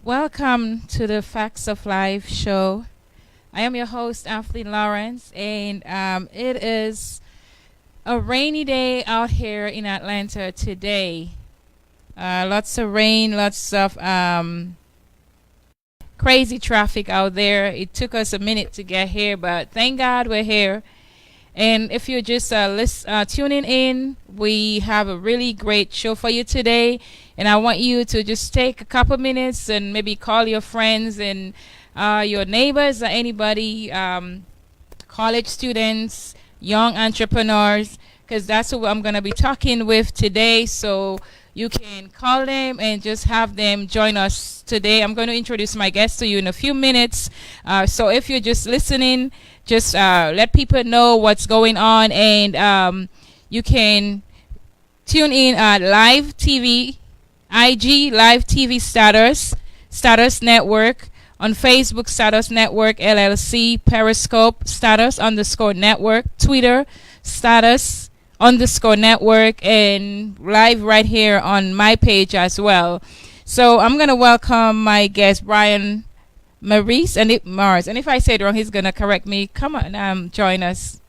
Welcome to the Facts of Life show. I am your host, F.O.L Lawrence, and it is a rainy day out here in Atlanta today. Lots of rain, lots of crazy traffic out there. It took us a minute to get here, but thank God we're here. And if you're just tuning in, we have a really great show for you today. And I want you to just take a couple minutes and maybe call your friends and your neighbors or anybody, college students, young entrepreneurs, because that's who I'm going to be talking with today. So you can call them and just have them join us today. I'm going to introduce my guest to you in a few minutes. So if you're just listening, just let people know what's going on, and you can tune in at live TV, IG Live TV Status Network, on Facebook Status Network LLC, Periscope Status_Network, Twitter Status_Network, and live right here on my page as well. So I'm gonna welcome my guest Bryan Mais and if I say it wrong, he's gonna correct me. Come on, join us.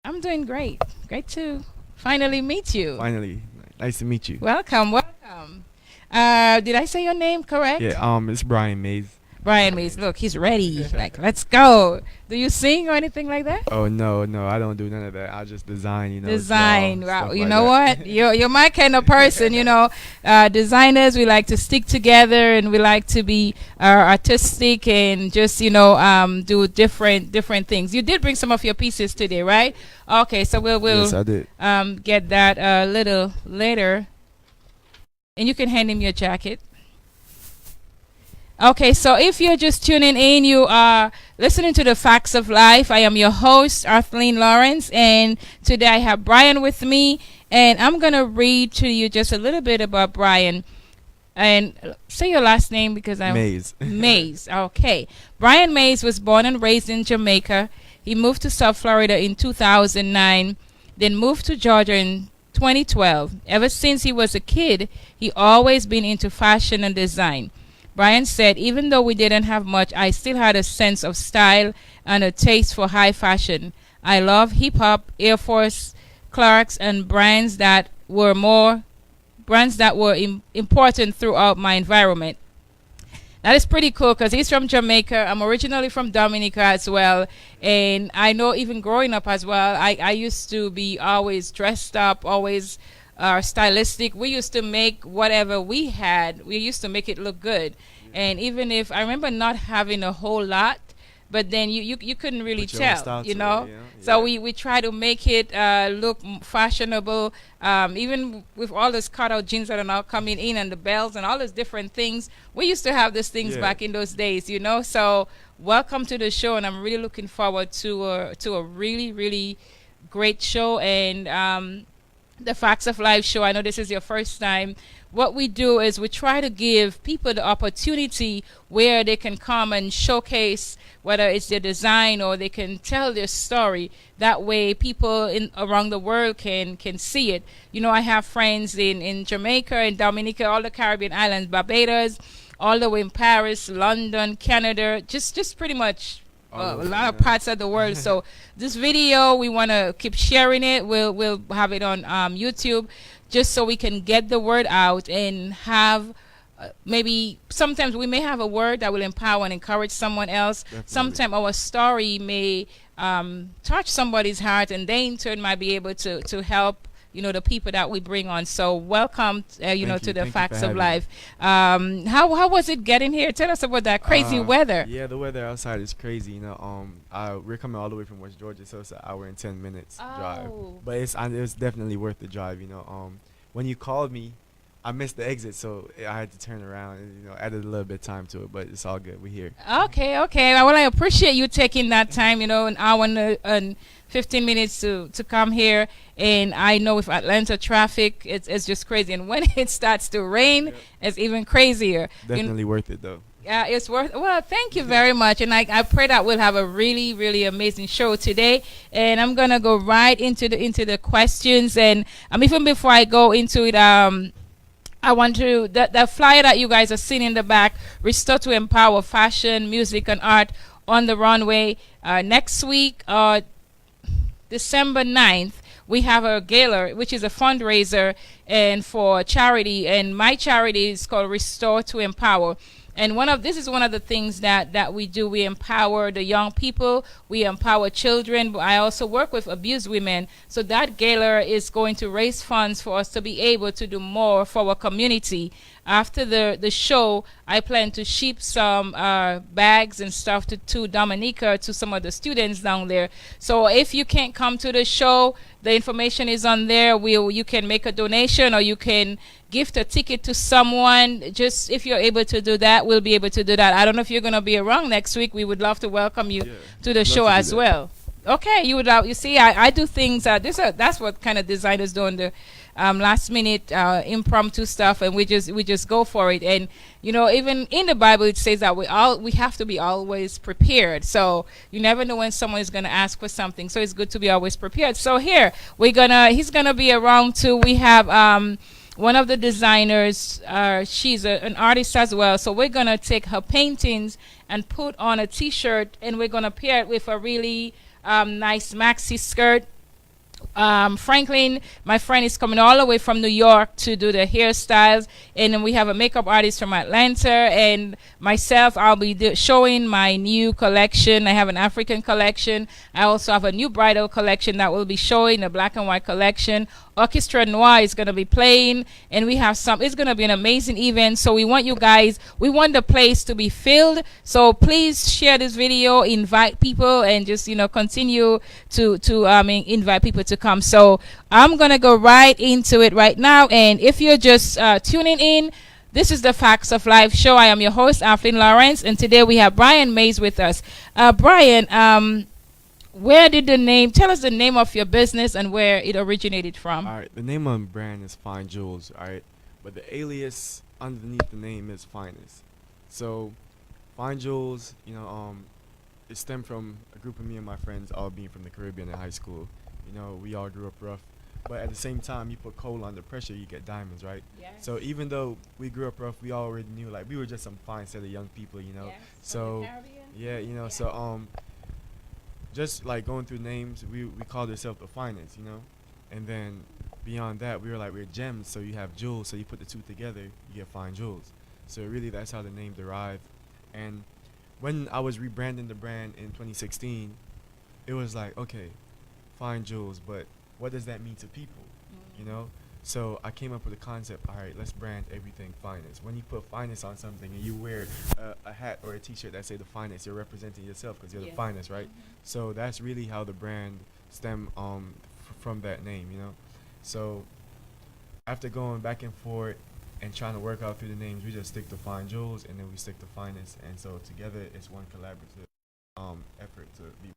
I'm doing great. Great to finally meet you. Finally, nice to meet you. Welcome. Did I say your name correct? Yeah, it's Bryan Mais. Bryan Mais. Look, he's ready. Like, let's go. Do you sing or anything like that? Oh no, I don't do none of that. I just design, Design. draw, Wow. You like know that. what? You're my kind of person. Designers, we like to stick together and we like to be artistic and just do different things. You did bring some of your pieces today, right? Okay, so we'll Yes, I did. get that a little later, and you can hand him your jacket. Okay, so if you're just tuning in, you are listening to the Facts of Life. I am your host, F.O.L Lawrence, and today I have Bryan with me, and I'm going to read to you just a little bit about Bryan. And say your last name because I'm... Mais. Mais, okay. Bryan Mais was born and raised in Jamaica. He moved to South Florida in 2009, then moved to Georgia in 2012. Ever since he was a kid, he always been into fashion and design. Bryan said, even though we didn't have much, I still had a sense of style and a taste for high fashion. I love hip-hop, Air Force, Clarks, and brands that were important throughout my environment. That is pretty cool because he's from Jamaica. I'm originally from Dominica as well. And I know even growing up as well, I used to be always dressed up, always stylistic. We used to make whatever we had, we used to make it look good. And even if I remember not having a whole lot, but then you couldn't really tell, So we try to make it look fashionable, even with all those cutout jeans that are now coming in and the bells and all those different things. We used to have these things back in those days, So welcome to the show, and I'm really looking forward to a really, really great show. And the Facts of Life show, I know this is your first time. What we do is we try to give people the opportunity where they can come and showcase whether it's their design or they can tell their story. That way people around the world can see it. I have friends in Jamaica and Dominica, all the Caribbean islands, Barbados, all the way in Paris, London, Canada, just pretty much a lot of parts of the world. So this video, we want to keep sharing it. We'll have it on YouTube, just so we can get the word out and have maybe sometimes we may have a word that will empower and encourage someone else. Sometimes our story may touch somebody's heart, and they in turn might be able to help the people that we bring on. So welcome, to the Facts of Life. How was it getting here? Tell us about that crazy weather. Yeah, the weather outside is crazy. We're coming all the way from West Georgia, so it's an hour and 10 minutes drive. But it's definitely worth the drive. When you called me, I missed the exit, so I had to turn around and added a little bit of time to it. But it's all good. We're here. Okay. Well, I appreciate you taking that time. An hour and 15 minutes to come here. And I know with Atlanta traffic, it's just crazy. And when it starts to rain, it's even crazier. Definitely worth it, though. Yeah, it's worth. Well, thank you very much, and I pray that we'll have a really, really amazing show today. And I'm gonna go right into the questions. And even before I go into it, I want to that flyer that you guys are seeing in the back, Restore to Empower Fashion, Music, and Art on the Runway. Next week, December 9th, we have a gala, which is a fundraiser and for charity. And my charity is called Restore to Empower. And this is one of the things that we do. We empower the young people. We empower children. But I also work with abused women. So that gala is going to raise funds for us to be able to do more for our community. After the show, I plan to ship some bags and stuff to Dominica, to some of the students down there. So if you can't come to the show, the information is on there. You can make a donation, or you can gift a ticket to someone. Just if you're able to do that, we'll be able to do that. I don't know if you're going to be around next week. We would love to welcome you to the show as well. Okay, you see, I do things. That's what kind of designers do in the last minute impromptu stuff, and we just go for it. And even in the Bible it says that we have to be always prepared. So you never know when someone is going to ask for something. So it's good to be always prepared. So here he's gonna be around too. We have one of the designers. She's an artist as well. So we're gonna take her paintings and put on a T-shirt, and we're gonna pair it with a really nice maxi skirt. Franklin, my friend, is coming all the way from New York to do the hairstyles, and then we have a makeup artist from Atlanta, and myself, I'll be showing my new collection. I have an African collection. I also have a new bridal collection that will be showing, a black and white collection. Orchestra Noir is going to be playing, and we have it's going to be an amazing event. So we want the place to be filled. So please share this video, invite people, and just continue to invite people to come. So I'm going to go right into it right now. And if you're just tuning in, this is the Facts of Life show. I am your host, Aflin Lawrence, and today we have Bryan Mais with us. Bryan, where did tell us the name of your business and where it originated from. All right, the name of the brand is Fine Jewels, all right? But the alias underneath the name is Finest. So Fine Jewels, it stemmed from a group of me and my friends all being from the Caribbean in high school. We all grew up rough. But at the same time, you put coal under pressure, you get diamonds, right? Yes. So even though we grew up rough, we already knew, like, we were just some fine set of young people, Yes, so, so, just like going through names, we called ourselves the Finest, and then beyond that, we were like, we're gems, so you have jewels, so you put the two together, you get Fine Jewels. So really, that's how the name derived. And when I was rebranding the brand in 2016, it was like, okay, Fine Jewels, but what does that mean to people, So I came up with a concept. All right, let's brand everything Finest. When you put Finest on something and you wear a hat or a T-shirt that say the Finest, you're representing yourself because you're the finest, right? So that's really how the brand stemmed from that name, So after going back and forth and trying to work out through the names, we just stick to Fine Jewels, and then we stick to Finest, and so together it's one collaborative effort to be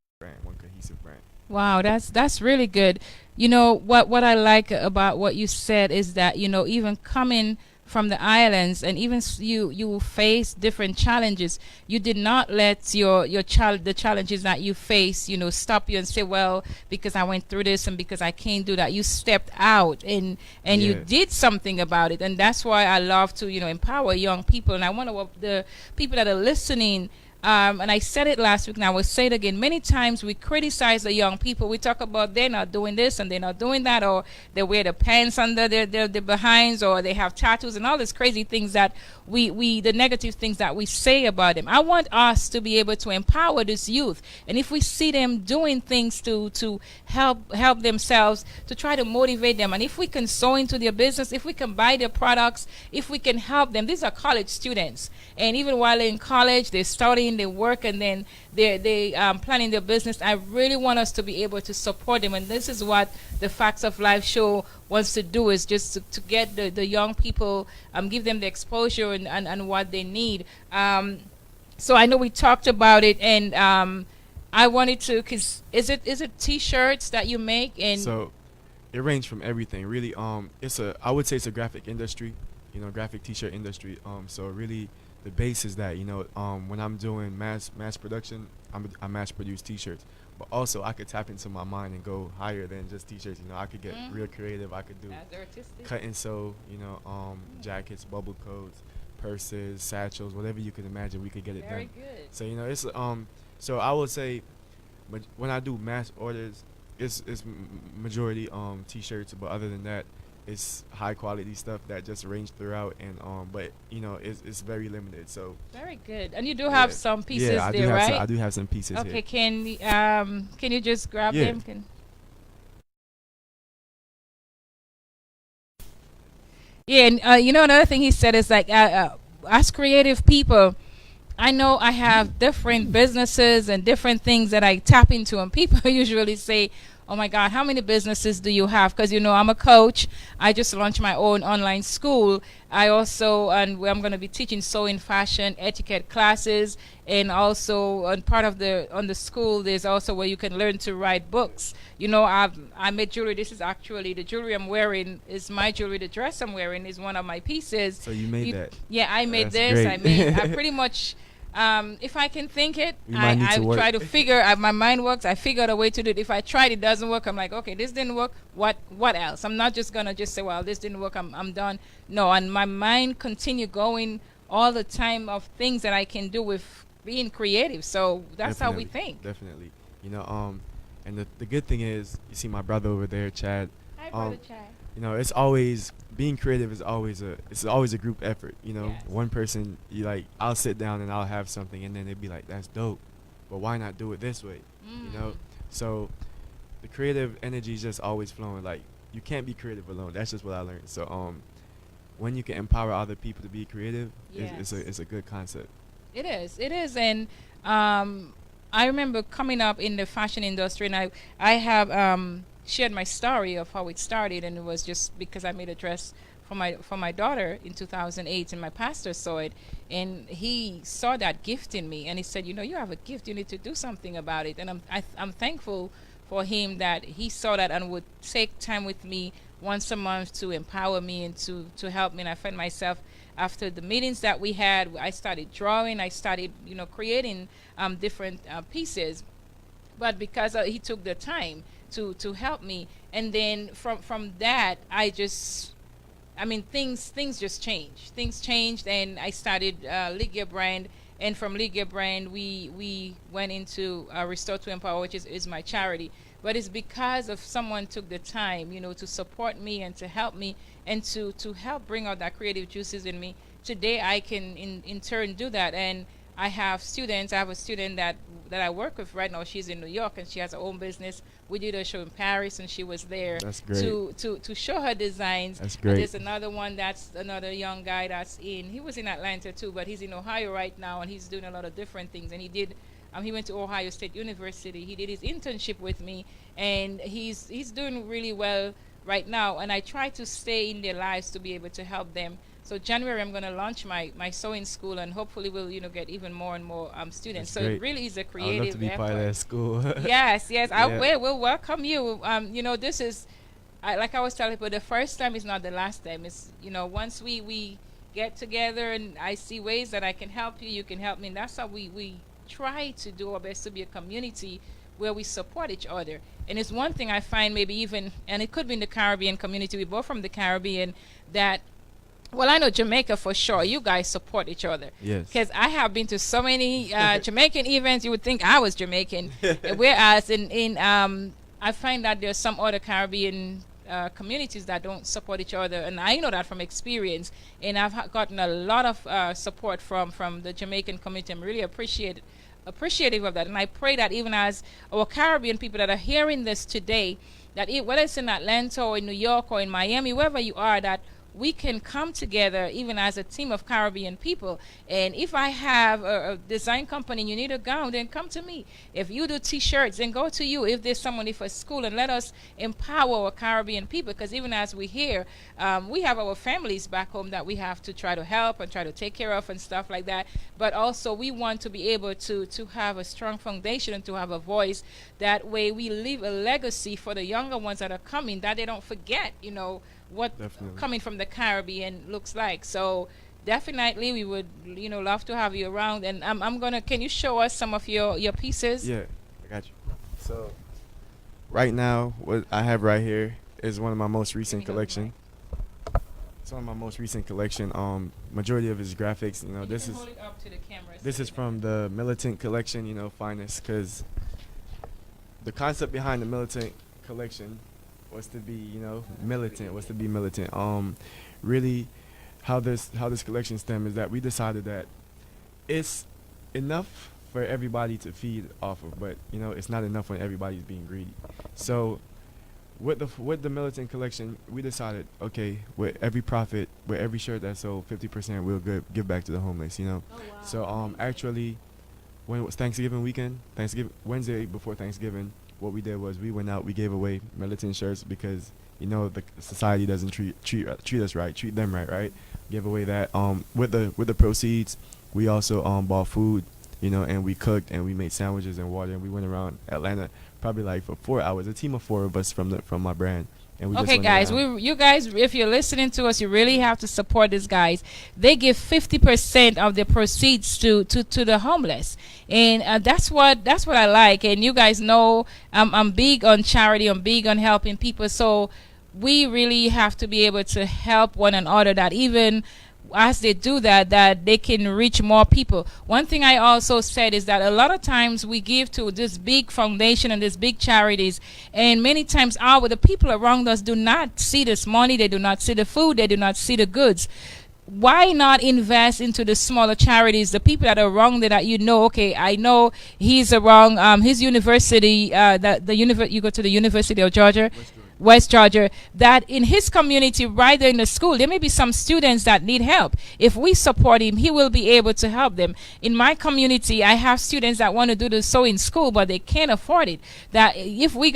one cohesive brand. Wow, that's really good. What I like about what you said is that even coming from the islands, and even you face different challenges, you did not let the challenges that you face stop you and say, well, because I went through this and because I can't do that. You stepped out and you did something about it, and that's why I love to empower young people. And I want the people that are listening. And I said it last week, and I will say it again. Many times we criticize the young people. We talk about they're not doing this and they're not doing that, or they wear the pants under their behinds, or they have tattoos and all these crazy things that the negative things that we say about them. I want us to be able to empower this youth, and if we see them doing things to help themselves, to try to motivate them, and if we can sow into their business, if we can buy their products, if we can help them. These are college students, and even while they're in college, they're studying, they work, and then they planning their business. I really want us to be able to support them, and this is what the Facts of Life show wants to do, is just to get the young people, give them the exposure and what they need. So I know we talked about it, and I wanted to, because is it T-shirts that you make? And so it ranges from everything, really. I would say it's a graphic industry, graphic T-shirt industry. So really the base is that, when I'm doing mass production, I mass produce T-shirts, but also I could tap into my mind and go higher than just T-shirts. I could get real creative. I could do cut and sew, jackets, bubble coats, purses, satchels, whatever you can imagine. We could get it Very done. good. So it's so I would say, but when I do mass orders, it's majority T-shirts, but other than that, it's high quality stuff that just range throughout, and but it's very limited. So Very good. And you do have some pieces yeah, there, right? I do have some pieces Okay, here. can you just grab Yeah. them? Yeah, and another thing he said is like, as creative people, I know I have different businesses and different things that I tap into, and people usually say, "Oh my God, how many businesses do you have?" Because I'm a coach. I just launched my own online school. I also, and I'm going to be teaching sewing, fashion, etiquette classes, and also on the school, there's also where you can learn to write books. I made jewelry. This is actually the jewelry I'm wearing is my jewelry. The dress I'm wearing is one of my pieces. So you made that? Yeah, I made That's this. great. I pretty much. If I can think it, might need I to work. try to figure. My mind works. I figure out a way to do it. If I tried, it doesn't work. I'm like, okay, this didn't work. What else? I'm not just gonna just say, well, this didn't work. I'm done. No, and my mind continue going all the time of things that I can do with being creative. So that's how we think. Definitely. And the good thing is, you see my brother over there, Chad. Hi, brother Chad. It's always being creative is always a group effort. Yes. One person, I'll sit down and I'll have something, and then they'd be like, "That's dope, but why not do it this way?" So the creative energy is just always flowing. Like, you can't be creative alone. That's just what I learned. So when you can empower other people to be creative, Yes. it's a good concept. It is, and I remember coming up in the fashion industry, and I have shared my story of how it started, and it was just because I made a dress for my daughter in 2008, and my pastor saw it, and he saw that gift in me, and he said, you have a gift, you need to do something about it, and I'm thankful for him that he saw that and would take time with me once a month to empower me and to help me. And I find myself, after the meetings that we had, I started drawing, I started creating different pieces, but because he took the time to help me, and then from that things just changed. Things changed, and I started Guest Bryan, and from Guest Bryan we went into Restore to Empower, which is my charity. But it's because of someone took the time, to support me and to help me and to help bring out that creative juices in me. Today I can in turn do that, and I have students. I have a student that I work with right now. She's in New York, and she has her own business. We did a show in Paris, and she was there. That's great. to show her designs. That's great. And there's another one, that's another young guy he was in Atlanta too, but he's in Ohio right now, and he's doing a lot of different things. And he went to Ohio State University. He did his internship with me, and he's doing really well right now. And I try to stay in their lives to be able to help them. So January I'm going to launch my sewing school, and hopefully we'll get even more and more students. That's so great. It really is a I'd creative love to be effort. part of that school. Yes, Yeah. we'll welcome you. This is, like I was telling people, the first time is not the last time. It's once we get together and I see ways that I can help you, you can help me. And that's how we try to do our best to be a community where we support each other. And it's one thing I find, maybe even, and it could be in the Caribbean community, we're both from the Caribbean, that, well, I know Jamaica for sure, you guys support each other. Yes. Because I have been to so many Jamaican events, you would think I was Jamaican. Whereas I find that there's some other Caribbean communities that don't support each other, and I know that from experience. And I've gotten a lot of support from the Jamaican community. I'm really appreciative of that, and I pray that even as our Caribbean people that are hearing this today, that whether it's in Atlanta or in New York or in Miami, wherever you are, that we can come together even as a team of Caribbean people. And if I have a design company and you need a gown, then come to me. If you do T-shirts, then go to you. If there's someone for school, and let us empower our Caribbean people, because even as we hear, we have our families back home that we have to try to help and try to take care of and stuff like that. But also we want to be able to have a strong foundation and to have a voice. That way we leave a legacy for the younger ones that are coming, that they don't forget, what Definitely. coming from the Caribbean looks like. So definitely we would love to have you around. And I'm gonna. Can you show us some of your pieces? Yeah, I got you. So right now, what I have right here is one of my most recent collection. It's one of my most recent collection. Majority of his graphics. This is hold it up to the camera. this is from the Militant collection. Finest, because the concept behind the Militant collection was to be, militant. Was to be militant. Really, how this collection stem is that we decided that it's enough for everybody to feed off of, but it's not enough when everybody's being greedy. So with the Militant collection, we decided, okay, with every profit, with every shirt that's sold, 50% we'll give back to the homeless. Oh, wow. So actually, when it was Thanksgiving weekend, Wednesday before Thanksgiving, what we did was we went out, we gave away Militant shirts because the society doesn't treat us right, treat them right. Give away that. With the proceeds, we also bought food, and we cooked and we made sandwiches and water, and we went around Atlanta probably like for 4 hours. A team of 4 of us from my brand. And we okay, just guys, you guys, if you're listening to us, you really have to support these guys. They give 50% of the proceeds to the homeless, and that's what I like. And you guys know I'm big on charity. I'm big on helping people. So we really have to be able to help one another. That even as they do that they can reach more people. One thing I also said is that a lot of times we give to this big foundation and these big charities, and many times the people around us do not see this money, they do not see the food, they do not see the goods. Why not invest into the smaller charities, the people that are around there that okay, I know he's around his university, you go to the University of Georgia, West Georgia, that in his community right there in the school, there may be some students that need help. If we support him, he will be able to help them. In my community, I have students that want to do the sewing school, but they can't afford it. That if we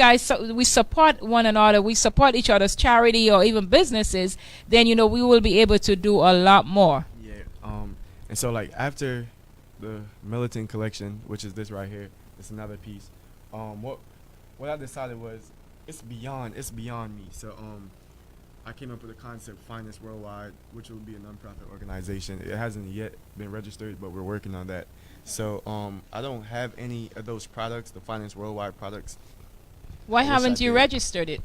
support one another, we support each other's charity or even businesses, then we will be able to do a lot more. Yeah. And so like after the Militant collection, which is this right here, it's another piece. What I decided was, it's beyond me. So I came up with a concept, Finest Worldwide, which will be a nonprofit organization. It hasn't yet been registered, but we're working on that. So I don't have any of those products, the Finest Worldwide products. Why haven't you registered it?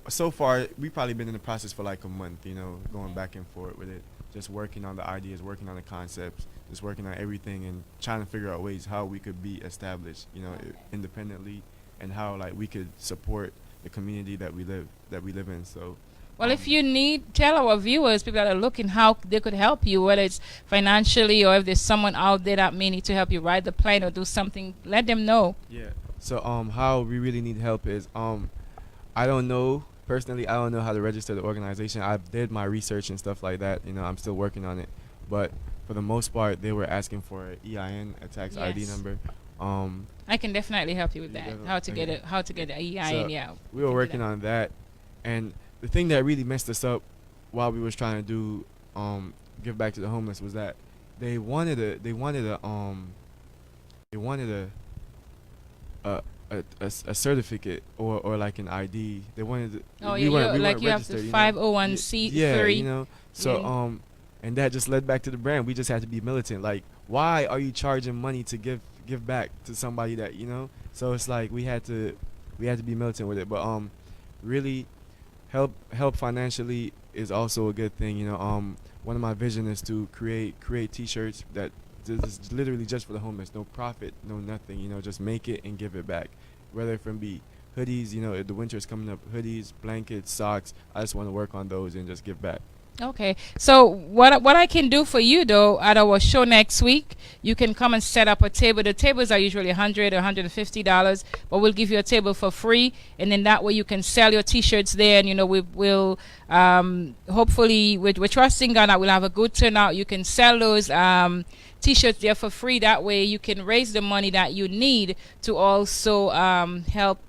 So far we probably been in the process for like a month, going back and forth with it, just working on the ideas, working on the concepts, just working on everything and trying to figure out ways how we could be established, independently, and how like we could support the community that we live in. So well, if you need, tell our viewers, people that are looking, how they could help you, whether it's financially or if there's someone out there that may need to help you ride the plane or do something, let them know. Yeah. So how we really need help is I don't know personally, I don't know how to register the organization. I did my research and stuff like that, I'm still working on it, but for the most part they were asking for an EIN, a tax ID number. I can definitely help you with that. How to get an EIN. Yeah, we were working on that, and the thing that really messed us up while we was trying to do give back to the homeless was that they wanted a certificate or like an ID. They wanted we weren't you have to 501c3. Yeah, so and that just led back to the brand. We just had to be militant. Like, why are you charging money to give back to somebody that So it's like we had to be militant with it. But really help financially is also a good thing. One of my vision is to create T-shirts that is literally just for the homeless. No profit, no nothing. Just make it and give it back. Whether it from be hoodies, if the winter is coming up, hoodies, blankets, socks. I just want to work on those and just give back. Okay, so what I can do for you though, at our show next week, you can come and set up a table. The tables are usually $100 or $150, but we'll give you a table for free, and then that way you can sell your T-shirts there. And we will hopefully we're trusting God that we'll have a good turnout. You can sell those T-shirts there for free. That way you can raise the money that you need to also help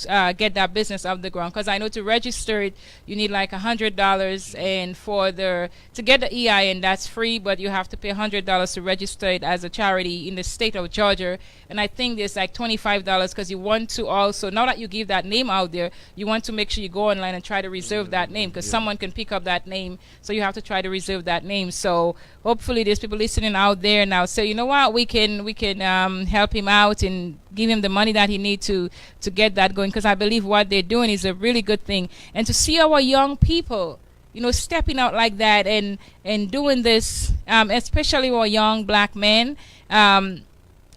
get that business off the ground. Because I know to register it, you need like $100, and for the to get the EIN, that's free, but you have to pay $100 to register it as a charity in the state of Georgia. And I think there's like $25 because you want to also, now that you give that name out there, you want to make sure you go online and try to reserve that name, because someone can pick up that name. So you have to try to reserve that name. So hopefully there's people listening out there now. So you know what, we can help him out and give him the money that he needs to get that going, because I believe what they're doing is a really good thing. And to see our young people, you know, stepping out like that and doing this, especially our young black men,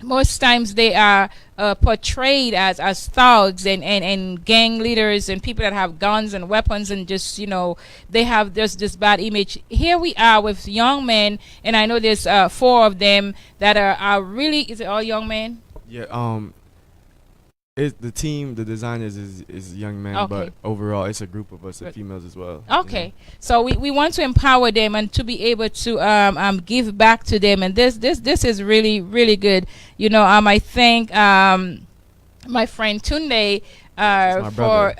most times they are portrayed as thugs and gang leaders and people that have guns and weapons, and just, you know, they have this bad image. Here we are with young men, and I know there's 4 of them that are really, is it all young men? Yeah, the team, the designers is young men, but overall it's a group of us, the females as well. Okay, you know? So we want to empower them and to be able to give back to them, and this is really, really good. You know, I thank my friend Tunde for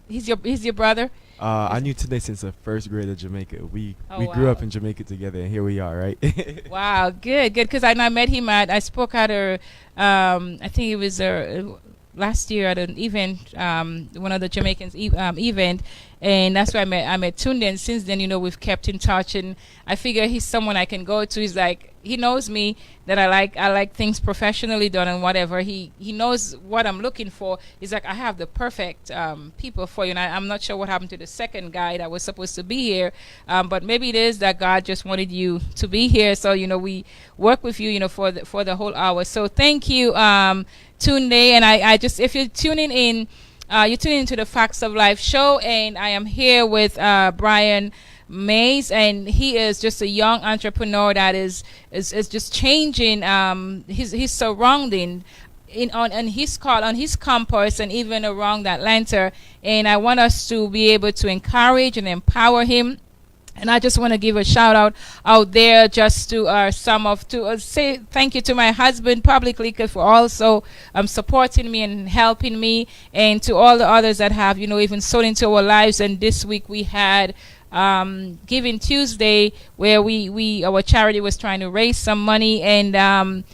he's your brother. I knew Tunde since the first grade of Jamaica. We grew up in Jamaica together, and here we are, right? Wow, good. Because I met him I spoke at I think it was last year at an event, one of the Jamaicans event, and that's where I met Tunde. And since then, you know, we've kept in touch, and I figure he's someone I can go to. He's like, he knows me, that I like things professionally done and whatever. He knows what I'm looking for. He's like, I have the perfect people for you. And I'm not sure what happened to the second guy that was supposed to be here, but maybe it is that God just wanted you to be here. So, you know, we work with you, you know, for the whole hour. So thank you, Tunde. And I just, if you're tuning in, you're tuning into the Facts of Life show, and I am here with Bryan Mais, and he is just a young entrepreneur that is just changing his surrounding on his campus and even around Atlanta. And I want us to be able to encourage and empower him. And I just want to give a shout out there just to say thank you to my husband publicly for also supporting me and helping me, and to all the others that have, you know, even sown into our lives. And this week we had Giving Tuesday, where our charity was trying to raise some money, and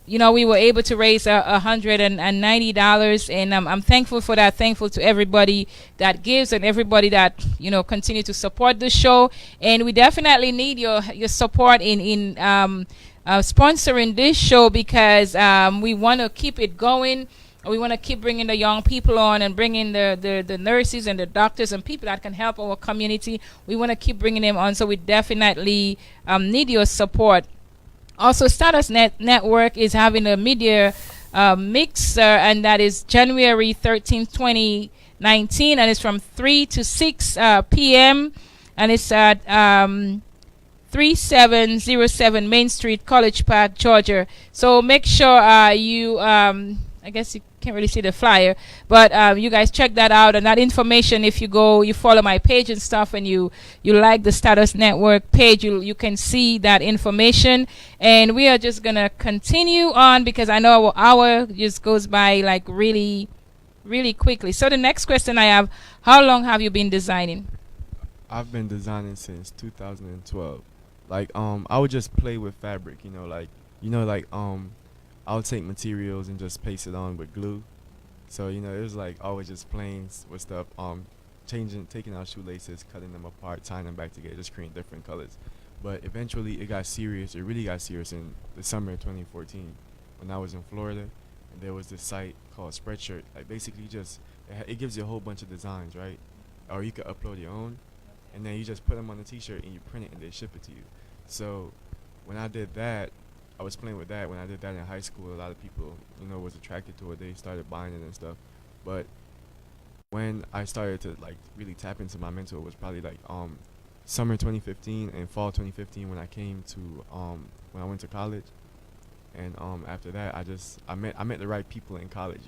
you know, we were able to raise $190, and I'm thankful for that. Thankful to everybody that gives and everybody that, you know, continue to support the show. And we definitely need your support in sponsoring this show, because we want to keep it going. We want to keep bringing the young people on and bringing the nurses and the doctors and people that can help our community. We want to keep bringing them on, so we definitely need your support. Also, Status Network is having a media mixer, and that is January 13th, 2019, and it's from 3 to 6 p.m., and it's at 3707 Main Street, College Park, Georgia. So make sure you, I guess you can't really see the flyer, but you guys check that out. And that information, if you follow my page and stuff, and you like the Status Network page, you can see that information. And we are just gonna continue on, because I know our hour just goes by like really, really quickly. So the next question I have: how long have you been designing? I've been designing since 2012. Like I would just play with fabric, I would take materials and just paste it on with glue. So, it was like always just playing with stuff, taking out shoelaces, cutting them apart, tying them back together, just creating different colors. But eventually it got serious. It really got serious in the summer of 2014 when I was in Florida, and there was this site called Spreadshirt. Like basically it gives you a whole bunch of designs, right? Or you could upload your own, and then you just put them on a t-shirt and you print it and they ship it to you. So when I did that, I was playing with that. When I did that in high school, a lot of people, was attracted to it. They started buying it and stuff. But when I started to like really tap into my mentor was probably like summer 2015 and fall 2015 when I came to when I went to college. And after that, I met the right people in college.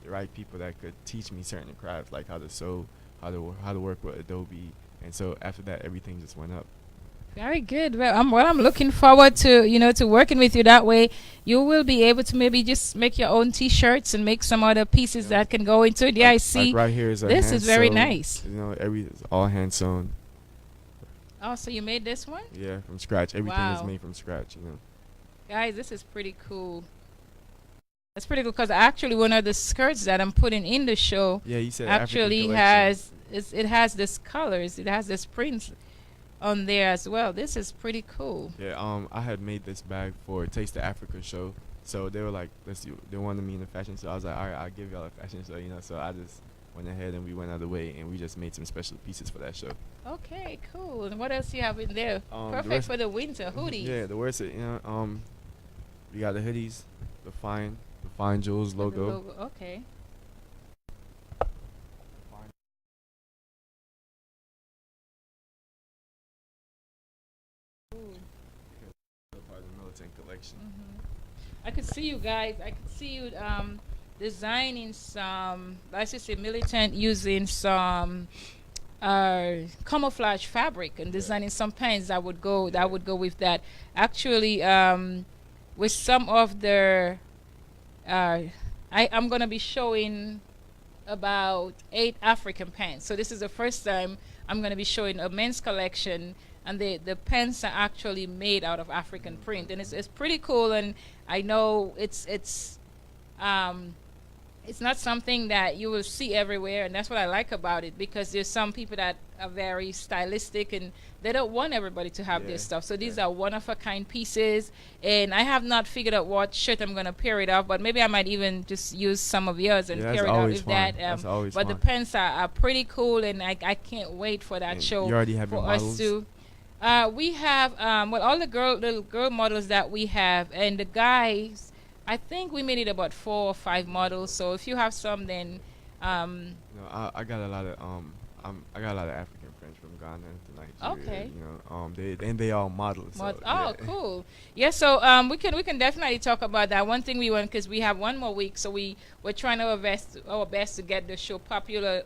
The right people that could teach me certain crafts, like how to sew, how to work with Adobe. And so after that, everything just went up. Very good. Well, I'm looking forward to to working with you. That way, you will be able to maybe just make your own T-shirts and make some other pieces Yeah. that can go into it. Yeah, I Like see. right here is a This hand is very sewn. nice. Every it's all hand sewn. Oh, so you made this one? Yeah, from scratch. Everything is Wow, made from scratch. guys, this is pretty cool. That's pretty cool because actually one of the skirts that I'm putting in the show Yeah, you said African actually collection. it has this colors. It has this prints on there as well. This is pretty cool. Yeah, I had made this bag for Taste of Africa show. So they were like, they wanted me in the fashion show. I was like, all right, I'll give y'all a fashion show. So I just went ahead and we went out of the way and we just made some special pieces for that show. Okay, cool. And what else you have in there? The Perfect rest, for the winter hoodies. yeah, the words, we got the hoodies, the fine jewels With the logo. logo. Okay. Ooh. Part of the militant collection. I could see you guys. I could see you designing some, let's just say, militant using some camouflage fabric and designing some pants that would go with that. Actually, with some of the, I'm gonna be showing about 8 African pants. So this is the first time I'm going to be showing a men's collection, and the pants are actually made out of African print, and it's pretty cool. And I know um, it's not something that you will see everywhere, and that's what I like about it, because there's some people that are very stylistic and they don't want everybody to have this stuff. So these are one of a kind pieces, and I have not figured out what shirt I'm gonna pair it off, but maybe I might even just use some of yours and Yeah, pair that's it out always with fun. that. That's always But the fun. pants are pretty cool, and I can't wait for that And show you already have your for us models. to. We have well, all the little girl models that we have, and the guys. I think we made it about 4 or 5 models. So if you have some, then I got a lot of I got a lot of African friends from Ghana to Nigeria. okay. They all models. So, Oh, yeah. cool. Yeah, so we can definitely talk about that. One thing we want, because we have one more week, so we're trying our best to get the show popular,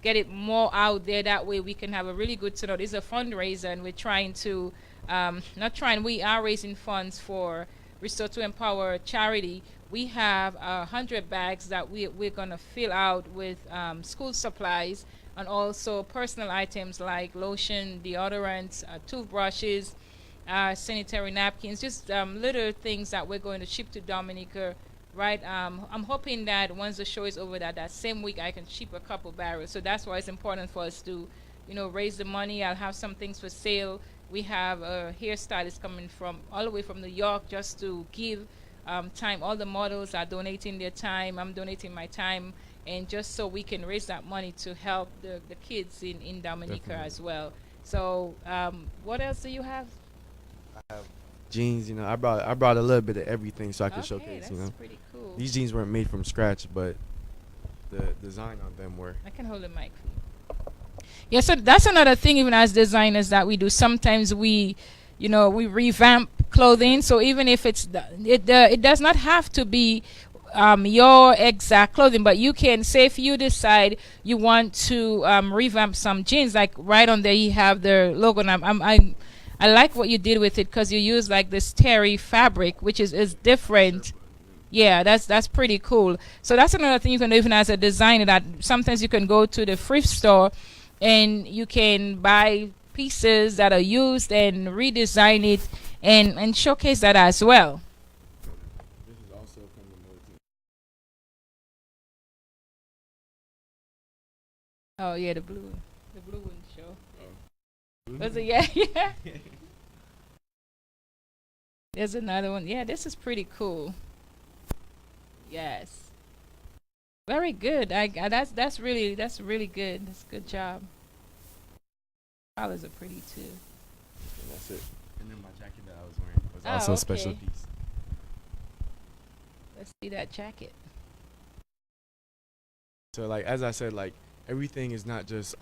get it more out there. That way we can have a really good turnout. It's a fundraiser, and we're trying to not trying. We are raising funds for Restore to Empower charity. We have 100 bags that we're gonna fill out with school supplies and also personal items like lotion, deodorants, toothbrushes, sanitary napkins, just little things that we're going to ship to Dominica. Right, I'm hoping that once the show is over, that same week I can ship a couple barrels. So that's why it's important for us to, raise the money. I'll have some things for sale. We have a hairstylist coming from all the way from New York just to give time. All the models are donating their time. I'm donating my time, and just so we can raise that money to help the kids in Dominica Definitely. as well. So, what else do you have? I have jeans. I brought a little bit of everything so I could Okay, showcase. that's pretty cool. These jeans weren't made from scratch, but the design on them were. I can hold the mic for you. Yeah, so that's another thing, even as designers, that we do. Sometimes we revamp clothing. So even if it does not have to be your exact clothing, but you can say if you decide you want to revamp some jeans, like right on there you have the logo. And I like what you did with it, because you use like this terry fabric, which is different. Yeah, that's pretty cool. So that's another thing you can do even as a designer, that sometimes you can go to the thrift store and you can buy pieces that are used and redesign it and showcase that as well. This is also from the militant. Oh yeah, the blue one show. Oh. Was it? Yeah, yeah. There's another one. Yeah, this is pretty cool. Yes, very good. That's really good. That's a good job. Colors are pretty too. And that's it. And then my jacket that I was wearing was Oh, also a special okay. piece. Let's see that jacket. So like as I said, like everything is not just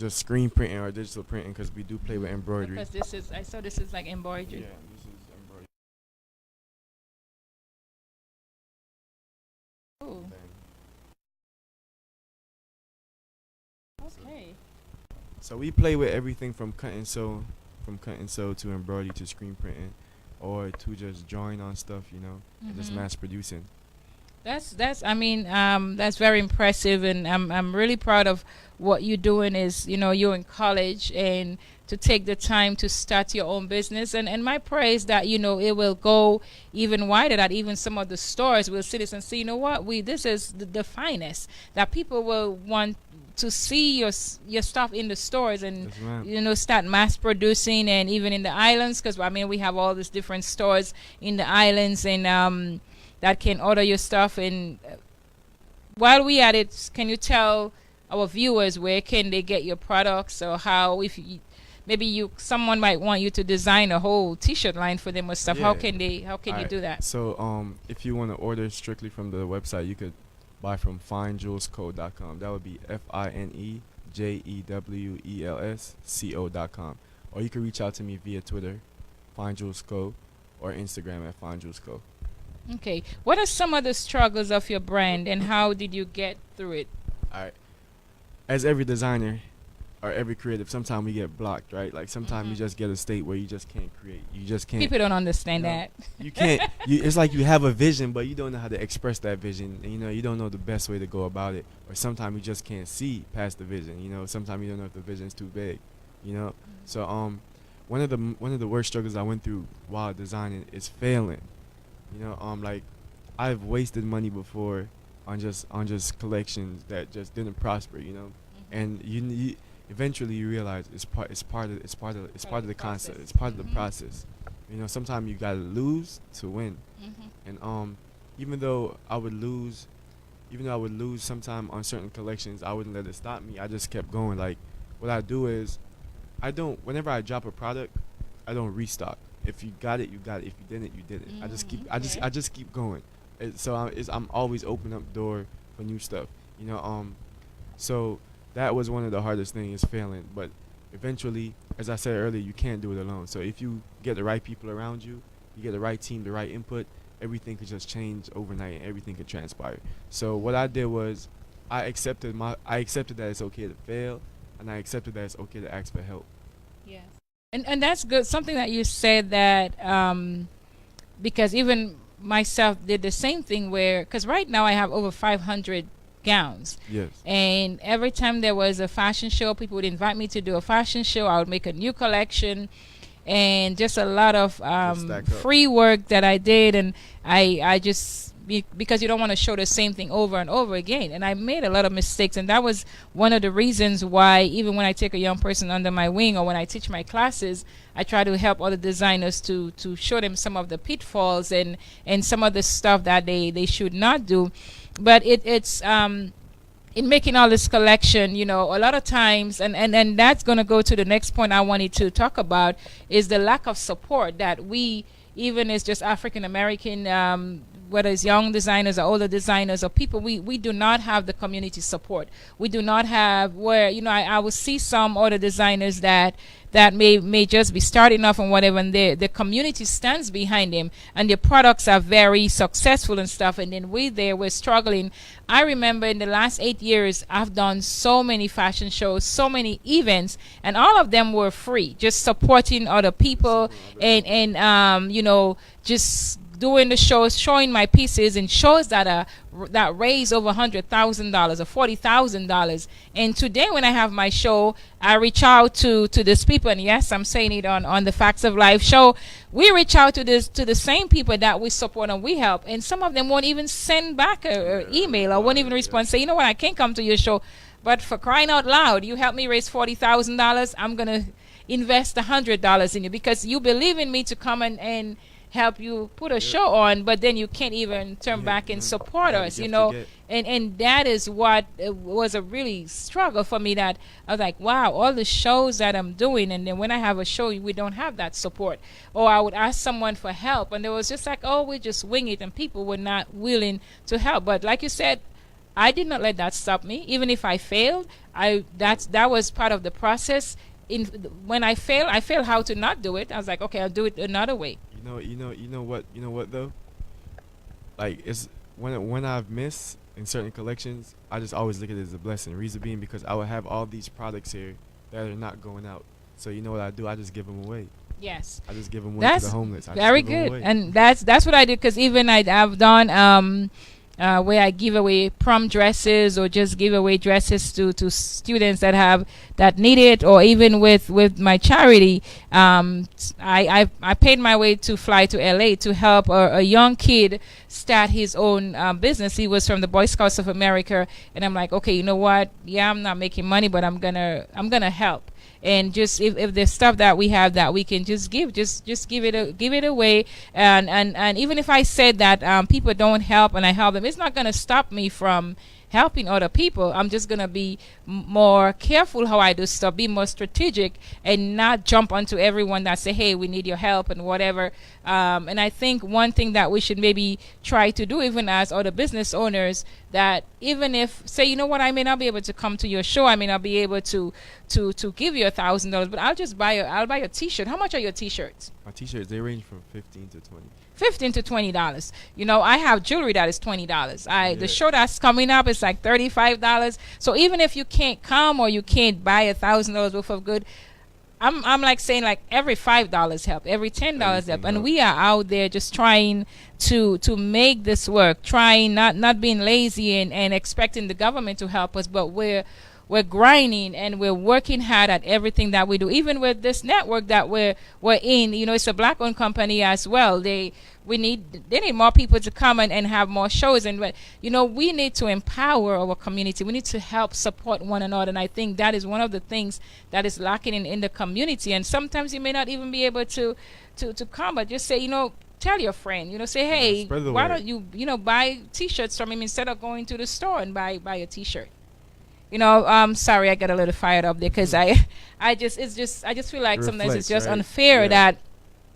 screen printing or digital printing, because we do play with embroidery. Because I saw this is like embroidery. Yeah, this is embroidery. Cool. Then, Okay. so we play with everything from cut and sew from cut and sew to embroidery to screen printing, or to just drawing on stuff, and just mass producing. That's I mean that's very impressive, and I'm really proud of what you're doing. Is you're in college and to take the time to start your own business, and my praise that it will go even wider, that even some of the stores will see this and say, what, we this is the finest, that people will want to see your stuff in the stores, and start mass producing, and even in the islands, because I mean we have all these different stores in the islands, and that can order your stuff. And while we at it, can you tell our viewers where can they get your products, or how, if maybe someone might want you to design a whole T-shirt line for them or stuff? Yeah. How can you do that? So if you want to order strictly from the website, you could buy from finejewelsco.com. That would be FINEJEWELSCO.com. Or you can reach out to me via Twitter, finejewelsco, or Instagram at finejewelsco. Okay. What are some of the struggles of your brand, and how did you get through it? All right. As every designer or every creative, sometimes we get blocked, right? Like sometimes you just get a state where you just can't create. You just can't. People don't understand that. You can't. It's like you have a vision, but you don't know how to express that vision. And, you don't know the best way to go about it. Or sometimes you just can't see past the vision. Sometimes you don't know if the vision is too big. So one of the worst struggles I went through while designing is failing. Like I've wasted money before on just collections that just didn't prosper, and you eventually you realize it's part of the concept, it's part of the process. Sometimes you gotta lose to win, and even though I would lose sometime on certain collections, I wouldn't let it stop me. I just kept going. Like what I do is whenever I drop a product, I don't restock. If you got it, you got it. If you didn't, you didn't. I just keep going. So I'm always opening up the door for new stuff. So that was one of the hardest things, is failing. But eventually, as I said earlier, you can't do it alone. So if you get the right people around you, you get the right team, the right input, everything could just change overnight, and everything could transpire. So what I did was I accepted that it's okay to fail, and I accepted that it's okay to ask for help. Yes. And that's good. Something that you said, that because even myself did the same thing, because right now I have over 500 gowns. Yes. And every time there was a fashion show, people would invite me to do a fashion show. I would make a new collection, and just a lot of free work that I did. And I just, because you don't want to show the same thing over and over again. And I made a lot of mistakes, and that was one of the reasons why even when I take a young person under my wing, or when I teach my classes, I try to help other designers to show them some of the pitfalls and some of the stuff that they should not do. But it's in making all this collection, a lot of times, and that's going to go to the next point I wanted to talk about, is the lack of support that we, even as just African American, whether it's young designers or older designers or people, we do not have the community support. We do not have where, I will see some other designers that may just be starting off and whatever, and the community stands behind them, and their products are very successful and stuff, and then we're struggling. I remember in the last 8 years, I've done so many fashion shows, so many events, and all of them were free, just supporting other people, and just doing the shows, showing my pieces, and shows that raise over $100,000 or $40,000. And today, when I have my show, I reach out to these people, and yes, I'm saying it on the Facts of Life show. We reach out to the same people that we support and we help, and some of them won't even send back a email, or won't even respond, say, what, I can't come to your show, but for crying out loud, you help me raise $40,000. I'm gonna invest $100 in you because you believe in me to come and help you put a show on, but then you can't even turn back and support us, and that is what was a really struggle for me, that I was like, wow, all the shows that I'm doing, and then when I have a show, we don't have that support. Or I would ask someone for help, and it was just like, oh, we just wing it, and people were not willing to help. But like you said, I did not let that stop me. Even if I failed, that was part of the process. When I failed how to not do it. I was like, okay, I'll do it another way. You know what though? Like, it's when I've missed in certain collections, I just always look at it as a blessing. Reason being because I would have all these products here that are not going out. So you know what I do? I just give them away. Yes. I just give them away to That's the homeless. very good, and that's what I do. Because even I've done where I give away prom dresses or just give away dresses to students that need it, or even with my charity. I paid my way to fly to LA to help a young kid start his own business. He was from the Boy Scouts of America, and I'm like, okay, you know what? Yeah, I'm not making money, but I'm gonna help. And just if there's stuff that we have that we can just give, just give it away. And even if I said that people don't help and I help them, it's not going to stop me from helping other people. I'm just going to be more careful how I do stuff, be more strategic, and not jump onto everyone that say, hey, we need your help and whatever. And I think one thing that we should maybe try to do, even as other business owners, that even if, say, you know what, I may not be able to come to your show, I may not be able to give you $1,000, but I'll buy a T-shirt. How much are your T-shirts? My T-shirts, they range from $15 to $20. $15 to $20. You know, I have jewelry that is $20. The show that's coming up is like $35. So even if you can't come or you can't buy $1,000 worth of good, I'm like saying, like, every $5 help, every $10 help, and we are out there just trying to make this work, trying not being lazy and expecting the government to help us, but we're grinding and we're working hard at everything that we do. Even with this network that we're in, you know, it's a black-owned company as well. They need more people to come and have more shows. And you know, we need to empower our community. We need to help support one another. And I think that is one of the things that is lacking in the community. And sometimes you may not even be able to come, but just say, you know, tell your friend, you know, say, hey, why don't you buy T-shirts from him instead of going to the store and buy a T-shirt. You know, sorry, I got a little fired up there because I just feel like sometimes it's just unfair that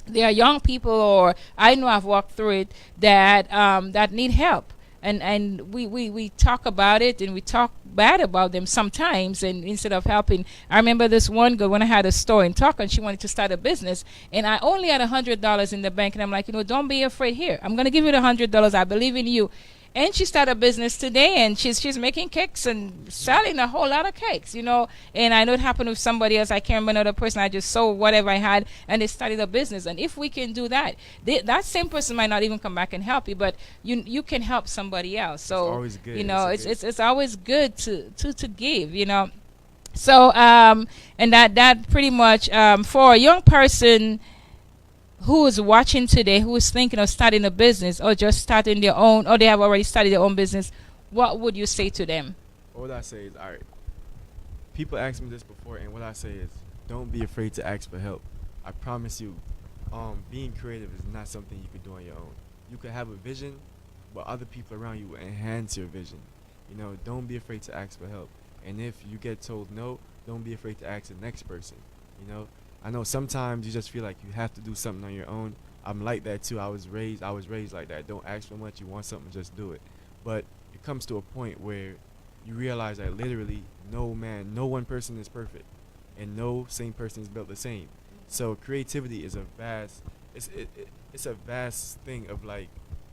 there are young people, or I know I've walked through it, that need help, and we talk about it and we talk bad about them sometimes, and instead of helping. I remember this one girl when I had a store in Tucson, she wanted to start a business, and I only had $100 in the bank, and I'm like, you know, don't be afraid. Here, I'm gonna give you the $100. I believe in you. And she started a business today, and she's making cakes and selling a whole lot of cakes, you know. And I know it happened with somebody else. I can't remember another person. I just sold whatever I had, and they started a business. And if we can do that, that same person might not even come back and help you, but you can help somebody else. So it's always good. You know, it's always good to give, you know. So and that pretty much for a young person who is watching today, who is thinking of starting a business or just starting their own, or they have already started their own business, what would you say to them? What would I say is, all right, people asked me this before, and what I say is, don't be afraid to ask for help. I promise you, being creative is not something you could do on your own. You could have a vision, but other people around you will enhance your vision. You know, don't be afraid to ask for help. And if you get told no, don't be afraid to ask the next person, you know. I know sometimes you just feel like you have to do something on your own. I'm like that too. I was raised like that. Don't ask for much. You want something, just do it. But it comes to a point where you realize that literally no one person is perfect, and no same person is built the same. So creativity is it's a vast thing of like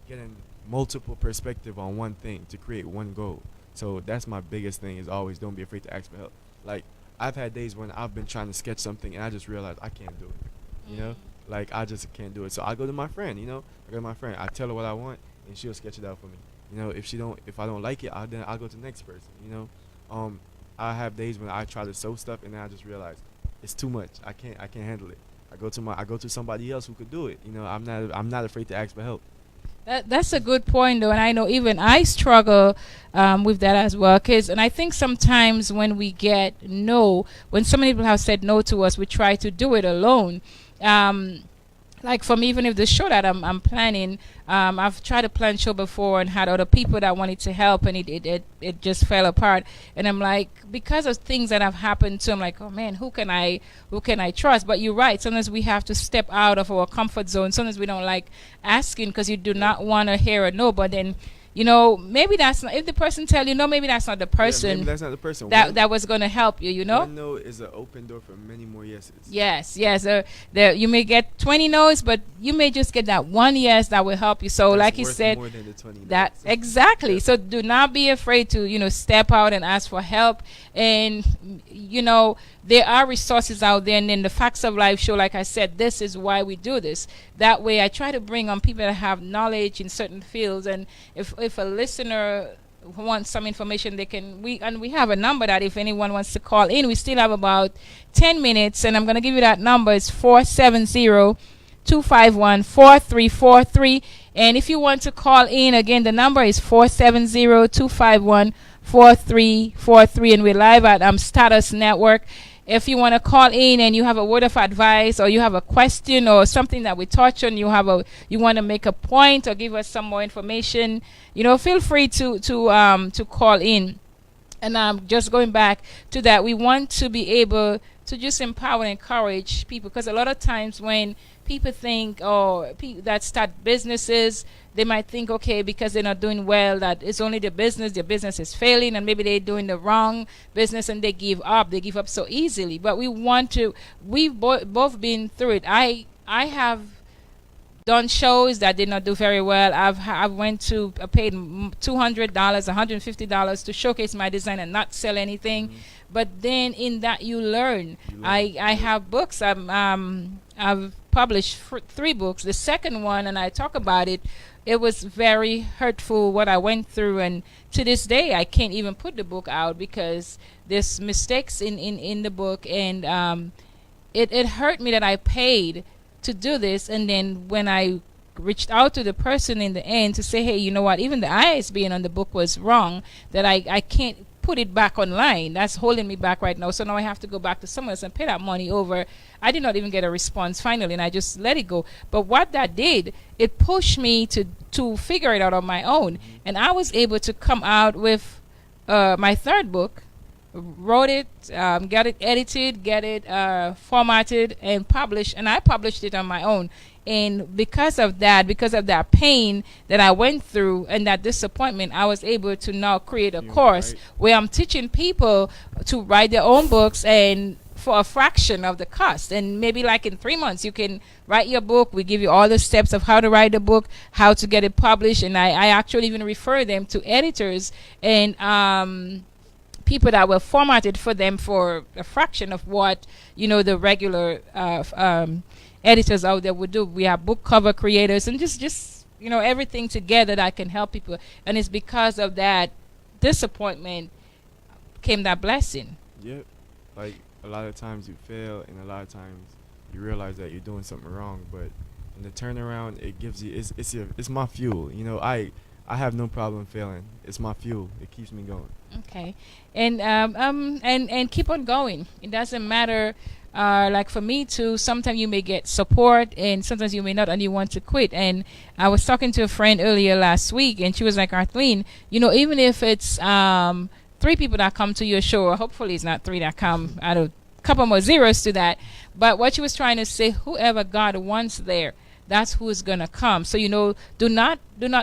getting multiple perspective on one thing to create one goal. So that's my biggest thing, is always don't be afraid to ask for help. Like, I've had days when I've been trying to sketch something and I just realized I can't do it, you know? Like, I just can't do it. So I go to my friend, you know? I tell her what I want, and she'll sketch it out for me. You know, if I don't like it, I'll go to the next person, you know? I have days when I try to sew stuff and then I just realize it's too much. I can't handle it. I go to somebody else who could do it. You know, I'm not afraid to ask for help. That's a good point, though, and I know even I struggle with that as well. And I think sometimes when we get no, when so many people have said no to us, we try to do it alone. Like for me, even if the show that I'm planning, I've tried to plan show before and had other people that wanted to help, and it just fell apart. And I'm like, because of things that have happened to, I'm like, oh man, who can I trust? But you're right. Sometimes we have to step out of our comfort zone. Sometimes we don't like asking because you do not want to hear a no, but then maybe that's not, if the person tell you no, maybe that's not the person, maybe that's not the person that was going to help you. One no is an open door for many more yeses. Yes. You may get 20 no's, but you may just get that one yes that will help you. So that's like you said, more than the 20 that no's. exactly. Yeah. So do not be afraid to step out and ask for help. And there are resources out there. And then the Facts of Life show, like I said, this is why we do this. That way I try to bring on people that have knowledge in certain fields. And if a listener wants some information, we have a number that if anyone wants to call in, we still have about 10 minutes, and I'm going to give you that number. It's 470-251-4343. And if you want to call in, again, the number is 470-251-4343, and we're live at Status Network. If you want to call in and you have a word of advice, or you have a question or something that we touch on, you want to make a point or give us some more information, feel free to call in. And just going back to that, we want to be able to just empower and encourage people, because a lot of times when people think, that start businesses, they might think, okay, because they're not doing well, that it's only their business is failing, and maybe they're doing the wrong business and they give up so easily. But we've both been through it. I have done shows that did not do very well. I paid $200, $150 to showcase my design and not sell anything. Mm-hmm. But then in that you learn. I have books. I've published 3 books. The second one, and I talk about it, it was very hurtful what I went through, and to this day I can't even put the book out because there's mistakes in the book, and it hurt me that I paid to do this. And then when I reached out to the person in the end to say, hey, you know what, even the ISBN on the book was wrong, that I can't put it back online. That's holding me back right now. So now I have to go back to someone else and pay that money over. I did not even get a response finally, and I just let it go. But what that did, it pushed me to figure it out on my own. And I was able to come out with my 3rd book, wrote it, get it edited, get it formatted and published, and I published it on my own. And because of that pain that I went through and that disappointment, I was able to now create a course where I'm teaching people to write their own books, and for a fraction of the cost. And maybe like in 3 months you can write your book. We give you all the steps of how to write a book, how to get it published, and I actually even refer them to editors and people that were formatted for them for a fraction of what the regular editors out there would do. We have book cover creators and just everything together that can help people. And it's because of that disappointment came that blessing. Yep. Like a lot of times you fail, and a lot of times you realize that you're doing something wrong, but in the turnaround it gives you it's my fuel. I have no problem failing. It's my fuel. It keeps me going. Okay. And keep on going. It doesn't matter. Like for me too, sometimes you may get support and sometimes you may not, and you want to quit. And I was talking to a friend earlier last week, and she was like, Arthleen, even if it's 3 people that come to your show, or hopefully it's not 3 that come, add a couple more zeros to that. But what she was trying to say, whoever God wants there, that's who's gonna come. So do not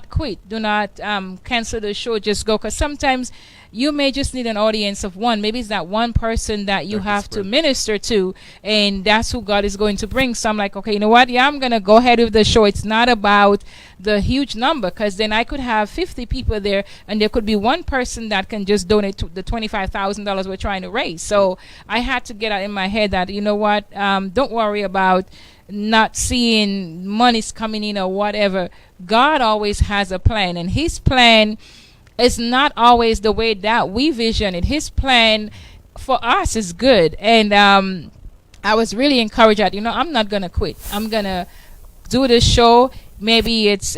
quit. Do not cancel the show. Just go, because sometimes you may just need an audience of one. Maybe it's that one person that you have to minister to, and that's who God is going to bring. So I'm like, okay, you know what? Yeah, I'm gonna go ahead with the show. It's not about the huge number, because then I could have 50 people there, and there could be one person that can just donate to the $25,000 we're trying to raise. So I had to get out in my head that, you know what? Don't worry about not seeing monies coming in or whatever. God always has a plan, and His plan is not always the way that we vision it. His plan for us is good, and I was really encouraged that I'm not gonna quit. I'm gonna do this show. Maybe it's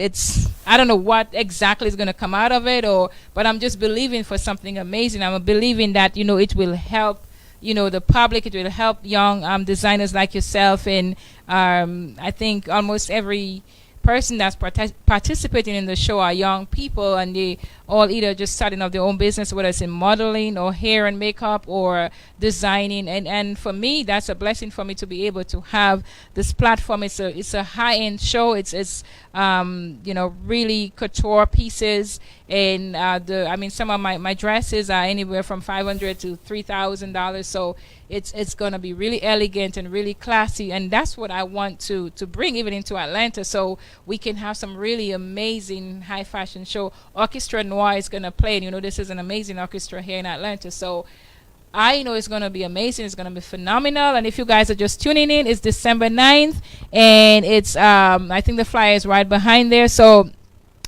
I don't know what exactly is gonna come out of it, but I'm just believing for something amazing. I'm believing that it will help the public. It will help young designers like yourself, and I think almost every person that's participating in the show are young people, and they all either just starting up their own business, whether it's in modeling or hair and makeup or designing. And for me, that's a blessing for me to be able to have this platform. It's a high end show. It's really couture pieces, and some of my dresses are anywhere from $500 to $3,000. So it's gonna be really elegant and really classy, and that's what I want to bring even into Atlanta, so we can have some really amazing high fashion show. Orchestra Noir is gonna play, and this is an amazing orchestra here in Atlanta, so I know it's going to be amazing. It's going to be phenomenal. And if you guys are just tuning in, it's December 9th. And it's, I think the flyer is right behind there. So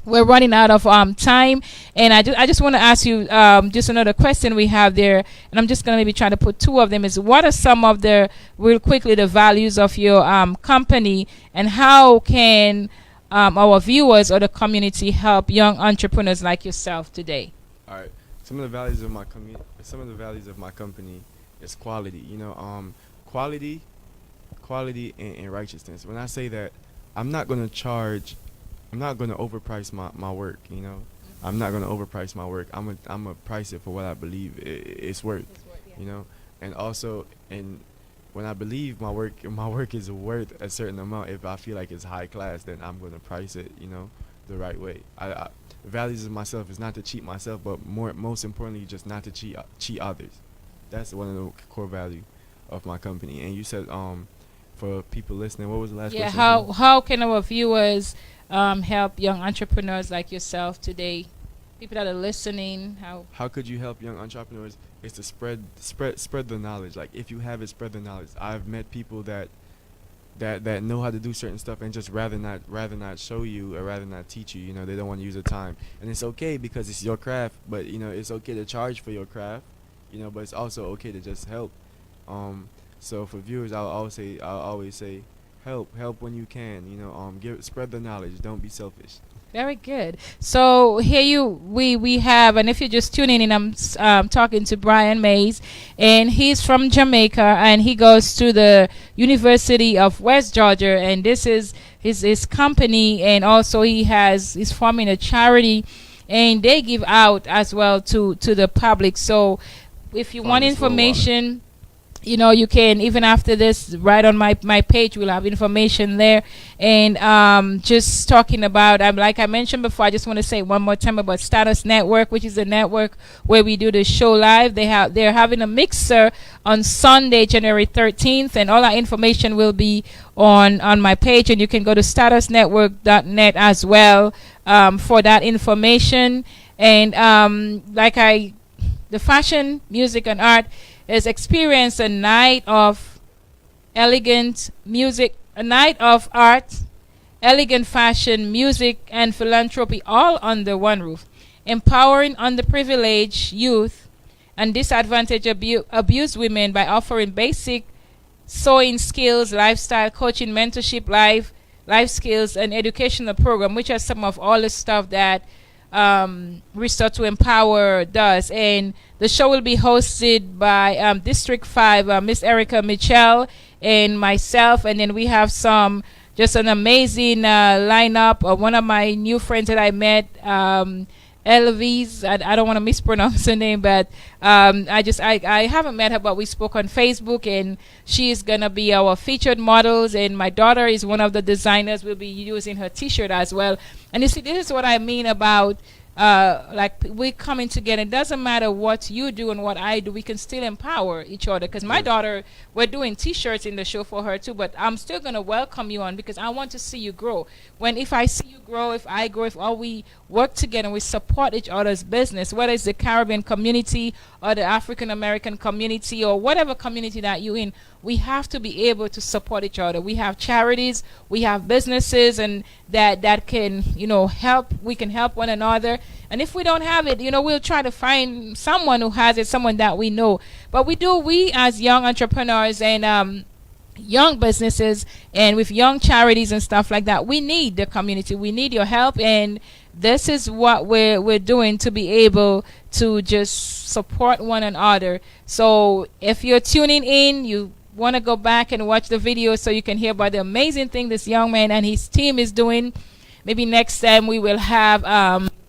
we're running out of time. And I just want to ask you just another question we have there. And I'm just going to maybe try to put two of them. Is what are some of real quickly, the values of your company? And how can our viewers or the community help young entrepreneurs like yourself today? All right. Some of the values of my company is quality. Quality and righteousness. When I say that, I'm not going to overprice my work. I'm not going to overprice my work. I'm gonna price it for what I believe it's worth. And also, when I believe my work is worth a certain amount, if I feel like it's high class, then I'm going to price it, the right way. The values of myself is not to cheat myself, but most importantly, just not to cheat others. That's one of the core value of my company. And you said, for people listening, what was the last question? Yeah, how can our viewers help young entrepreneurs like yourself today? People that are listening, how could you help young entrepreneurs? Is to spread the knowledge. Like, if you have it, spread the knowledge. I've met people that know how to do certain stuff and just rather not show you or rather not teach you. They don't want to use the time, and it's okay because it's your craft. But it's okay to charge for your craft. But it's also okay to just help. So for viewers, I'll always say help when you can. Spread the knowledge. Don't be selfish. Very good. So here we have, and if you're just tuning in, I'm talking to Bryan Mais, and he's from Jamaica, and he goes to the University of West Georgia, and this is his company, and also he's forming a charity, and they give out as well to the public. So if you want information, you can, even after this, right on my page, we'll have information there. And just talking about, like I mentioned before, I just want to say one more time about Status Network, which is a network where we do the show live. They're having a mixer on Sunday, January 13th, and all our information will be on my page, and you can go to statusnetwork.net as well for that information. And the fashion, music, and art is experience a night of elegant music, a night of art, elegant fashion, music, and philanthropy, all under one roof, empowering underprivileged youth and disadvantaged abused women by offering basic sewing skills, lifestyle coaching, mentorship, life skills, and educational program, which are some of all the stuff that Restore to Empower does. And the show will be hosted by District 5, Miss Erica Mitchell, and myself. And then we have just an amazing lineup of one of my new friends that I met, Elvis. I don't want to mispronounce her name, but I haven't met her, but we spoke on Facebook, and she is going to be our featured models. And my daughter is one of the designers. We'll be using her T-shirt as well. And you see, this is what I mean about we're coming together. It doesn't matter what you do and what I do, we can still empower each other. Because my daughter, we're doing T-shirts in the show for her too, but I'm still going to welcome you on, because I want to see you grow. If I see you grow, if I grow, if all we work together and we support each other's business, whether it's the Caribbean community or the African American community or whatever community that you're in, we have to be able to support each other. We have charities, we have businesses, and that can help. We can help one another. And if we don't have it, we'll try to find someone who has it, someone that we know. But we as young entrepreneurs and young businesses, and with young charities and stuff like that, we need the community. We need your help, and this is what we're doing to be able to just support one another. So if you're tuning in, you want to go back and watch the video so you can hear about the amazing thing this young man and his team is doing. Maybe next time we will have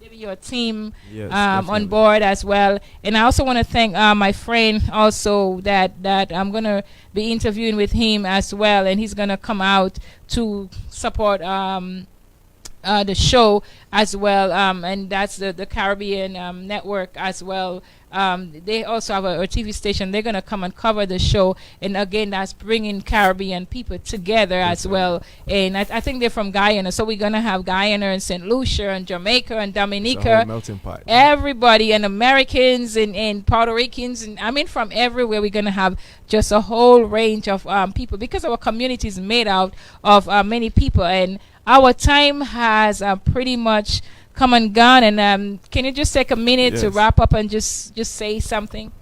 maybe your team Yes, on definitely. board as well. And I also want to thank my friend also that I'm gonna be interviewing with him as well, and he's gonna come out to support the show as well, and that's the Caribbean network as well. They also have a TV station. They're gonna come and cover the show, and again, that's bringing Caribbean people together as well. And I think they're from Guyana, so we're gonna have Guyana and Saint Lucia and Jamaica and It's a whole Dominica, melting pot. everybody, and Americans and Puerto Ricans, and I mean from everywhere. We're gonna have just a whole range of people, because our community is made out of many people, and our time has pretty much come and gone. And can you just take a minute to Yes. wrap up and just say something?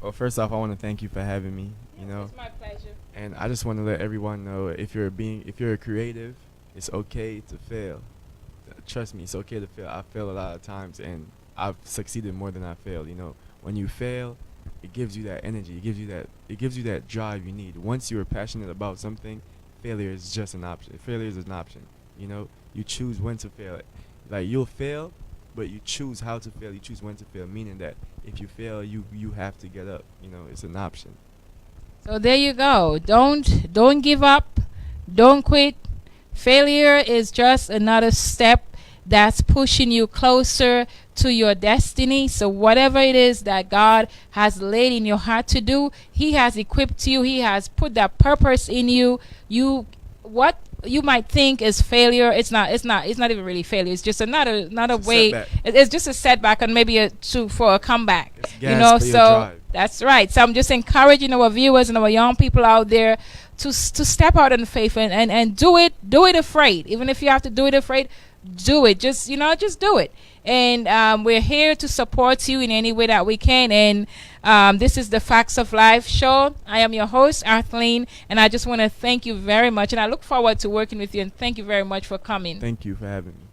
Well, first off, I want to thank you for having me. You know, It's my pleasure. and I just want to let everyone know, if you're a creative, it's okay to fail. Trust me, it's okay to fail. I fail a lot of times, and I've succeeded more than I failed. You know, when you fail, it gives you that energy. It gives you that drive you need. Once you're passionate about something, failure is just an option. Failure is an option. You know, you choose when to fail. Like, you'll fail, but you choose how to fail. You choose when to fail, meaning that if you fail, you have to get up. You know, it's an option. So there you go. Don't give up. Don't quit. Failure is just another step that's pushing you closer to your destiny. So whatever it is that God has laid in your heart to do, He has equipped you. He has put that purpose in you. What you might think is failure, it's not even really failure. It's just another It's a way. setback. It's just a setback, and maybe for a comeback. It's You gas know, for your so drive. that's right. So I'm just encouraging our viewers and our young people out there to step out in faith and do it afraid. Even if you have to do it afraid, do it. Just do it. And we're here to support you in any way that we can. And this is the Facts of Life show. I am your host, Arthleen, and I just want to thank you very much. And I look forward to working with you. And thank you very much for coming. Thank you for having me.